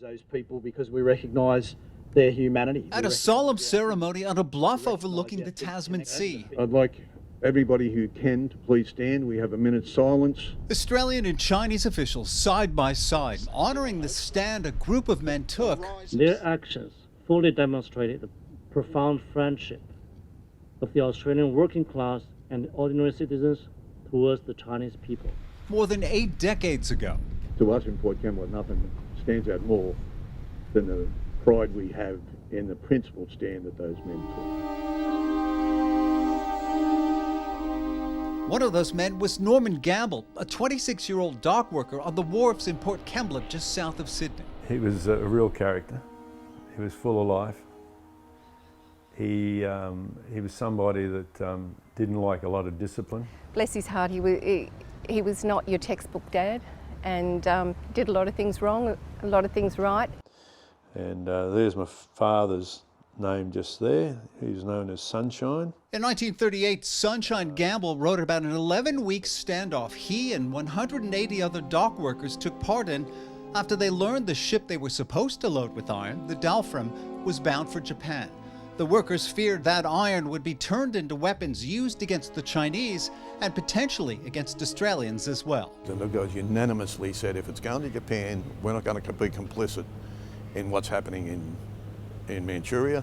those people because we recognise their humanity. At a solemn ceremony on a bluff overlooking the Tasman Sea. I'd like everybody who can to please stand. We have a minute's silence. Australian and Chinese officials side by side, honouring the stand a group of men took. Their actions fully demonstrated the profound friendship of the Australian working class and ordinary citizens towards the Chinese people. More than 8 decades ago. To us in Port Kembla, nothing stands out more than the pride we have in the principled stand that those men took. One of those men was Norman Gamble, a 26-year-old dock worker on the wharves in Port Kembla, just south of Sydney. He was a real character. He was full of life. He was somebody that didn't like a lot of discipline. Bless his heart, he was not your textbook dad, and did a lot of things wrong, a lot of things right. And there's my father's name just there. He's known as Sunshine. In 1938, Sunshine Gamble wrote about an 11-week standoff he and 180 other dock workers took part in after they learned the ship they were supposed to load with iron, the Dalfram, was bound for Japan. The workers feared that iron would be turned into weapons used against the Chinese and potentially against Australians as well. The guys unanimously said if it's going to Japan, we're not going to be complicit in what's happening in Manchuria.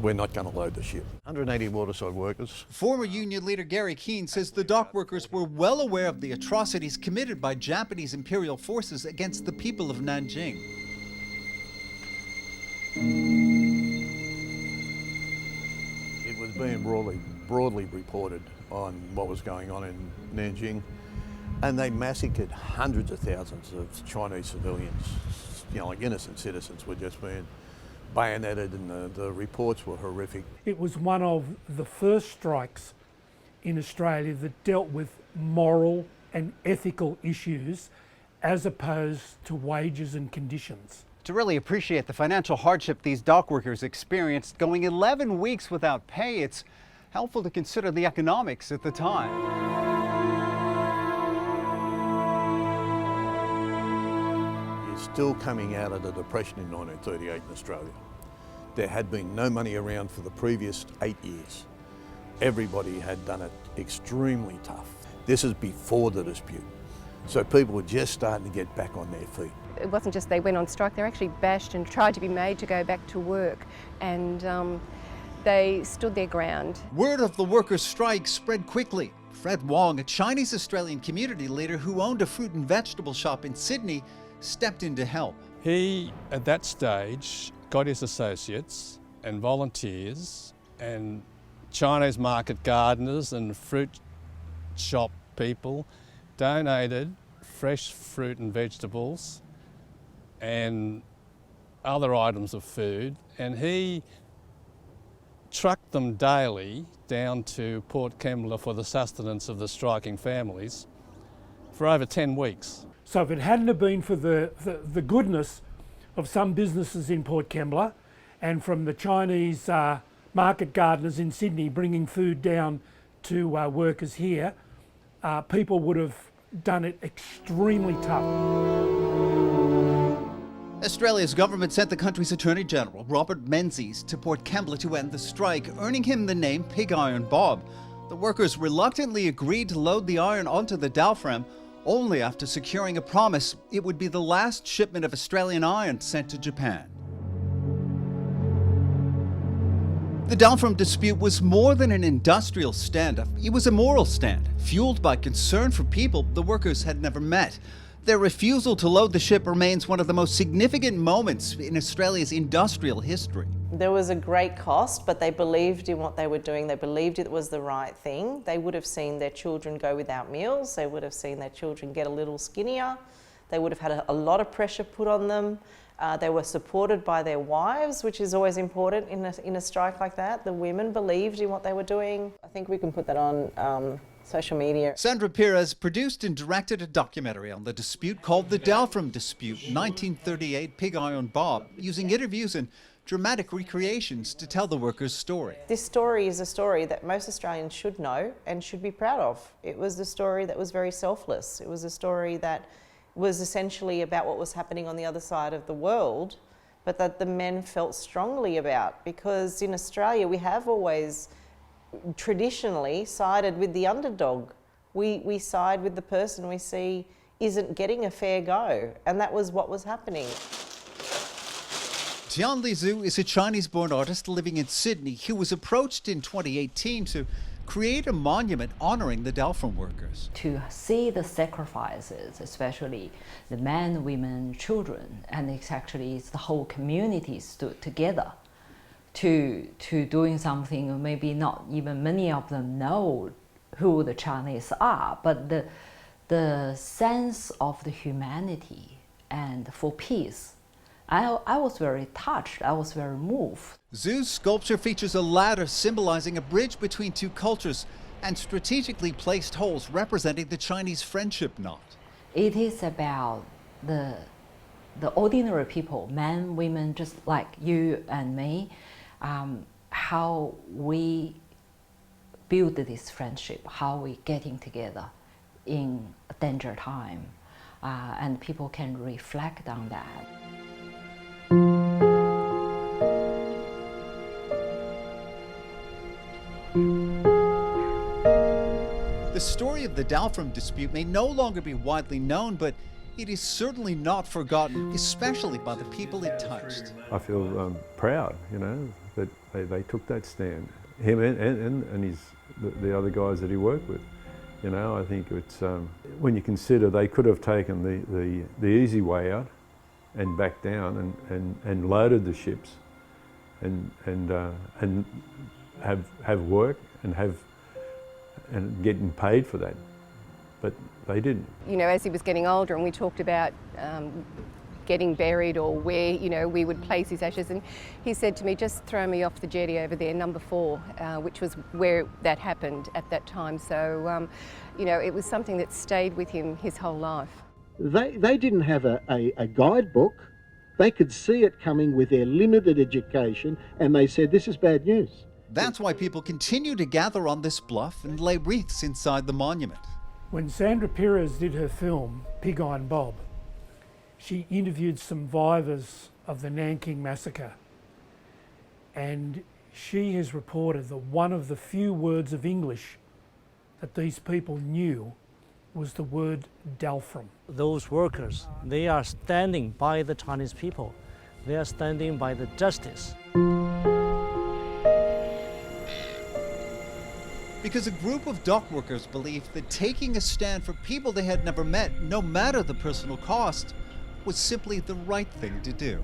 We're not going to load the ship. 180 waterside workers. Former union leader Gary Keane says the dock workers were well aware of the atrocities committed by Japanese imperial forces against the people of Nanjing. It was being broadly reported on what was going on in Nanjing, and they massacred hundreds of thousands of Chinese civilians. You know, like innocent citizens were just being bayoneted, and the reports were horrific. It was one of the first strikes in Australia that dealt with moral and ethical issues as opposed to wages and conditions. To really appreciate the financial hardship these dock workers experienced, going 11 weeks without pay, it's helpful to consider the economics at the time. Still coming out of the Depression in 1938 in Australia. There had been no money around for the previous 8 years. Everybody had done it extremely tough. This is before the dispute. So people were just starting to get back on their feet. It wasn't just they went on strike, they were actually bashed and tried to be made to go back to work, and they stood their ground. Word of the workers' strike spread quickly. Fred Wong, a Chinese-Australian community leader who owned a fruit and vegetable shop in Sydney, stepped in to help. He, at that stage, got his associates and volunteers and Chinese market gardeners and fruit shop people donated fresh fruit and vegetables and other items of food, and he trucked them daily down to Port Kembla for the sustenance of the striking families for over 10 weeks. So if it hadn't have been for the goodness of some businesses in Port Kembla and from the Chinese market gardeners in Sydney bringing food down to workers here, people would have done it extremely tough. Australia's government sent the country's Attorney General, Robert Menzies, to Port Kembla to end the strike, earning him the name Pig Iron Bob. The workers reluctantly agreed to load the iron onto the Dalfram, only after securing a promise it would be the last shipment of Australian iron sent to Japan. The Dalfram dispute was more than an industrial standoff. It was a moral stand, fueled by concern for people the workers had never met. Their refusal to load the ship remains one of the most significant moments in Australia's industrial history. There was a great cost, but they believed in what they were doing. They believed it was the right thing. They would have seen their children go without meals. They would have seen their children get a little skinnier. They would have had a lot of pressure put on them. They were supported by their wives, which is always important in a strike like that. The women believed in what they were doing. I think we can put that on social media. Sandra Perez produced and directed a documentary on the dispute called The Dalfram Dispute, 1938 Pig Iron Bob, using interviews and dramatic recreations to tell the workers' story. This story is a story that most Australians should know and should be proud of. It was a story that was very selfless. It was a story that was essentially about what was happening on the other side of the world, but that the men felt strongly about, because in Australia we have always traditionally sided with the underdog. We side with the person we see isn't getting a fair go, and that was what was happening. Tian Lizu is a Chinese-born artist living in Sydney who was approached in 2018 to create a monument honoring the Dalfram workers. To see the sacrifices, especially the men, women, children, and it's the whole community stood together to doing something maybe not even many of them know who the Chinese are, but the sense of the humanity and for peace. I was very touched, I was very moved. Zhu's sculpture features a ladder symbolizing a bridge between two cultures and strategically placed holes representing the Chinese friendship knot. It is about the ordinary people, men, women, just like you and me, how we build this friendship, how we getting together in a danger time, and people can reflect on that. The story of the Dalfram dispute may no longer be widely known, but it is certainly not forgotten, especially by the people it touched. I feel proud, you know, that they took that stand. Him and the other guys that he worked with. You know, I think it's, when you consider they could have taken the easy way out and backed down and loaded the ships and have work and getting paid for that, but they didn't. You know, as he was getting older and we talked about getting buried or where, you know, we would place his ashes, and he said to me, just throw me off the jetty over there, number 4, which was where that happened at that time. So, you know, it was something that stayed with him his whole life. They didn't have a guidebook. They could see it coming with their limited education, and they said, this is bad news. That's why people continue to gather on this bluff and lay wreaths inside the monument. When Sandra Perez did her film, Pig Iron Bob, she interviewed some survivors of the Nanjing Massacre, and she has reported that one of the few words of English that these people knew was the word Dalfram. Those workers, they are standing by the Chinese people. They are standing by the justice. Because a group of dock workers believed that taking a stand for people they had never met, no matter the personal cost, was simply the right thing to do.